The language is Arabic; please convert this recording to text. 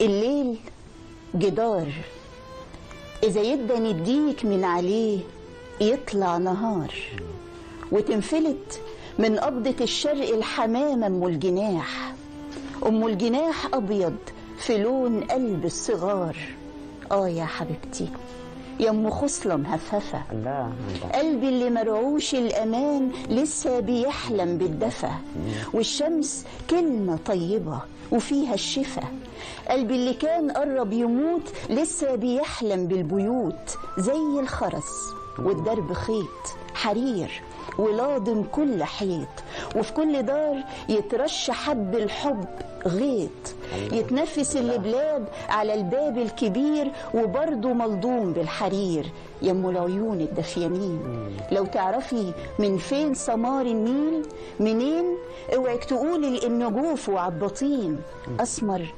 الليل جدار، إذا يدى نديك من عليه يطلع نهار، وتنفلت من قبضة الشرق الحمامة أم الجناح، أم الجناح أبيض في لون قلب الصغار. يا حبيبتي يا أم خصلة مهففة، قلبي اللي مرعوش الأمان لسه بيحلم بالدفى، والشمس كلمة طيبة وفيها الشفا. قلبي اللي كان قرب يموت لسه بيحلم بالبيوت زي الخرس، والدرب خيط حرير ولاضم كل حيط، وفي كل دار يترش حب الحب غيط، يتنفس البلاد على الباب الكبير وبرضه ملضوم بالحرير. يا ام العيون الدفيانين، لو تعرفي من فين سمار النيل منين، اوعك تقولي ان جوفه عبطين، اسمر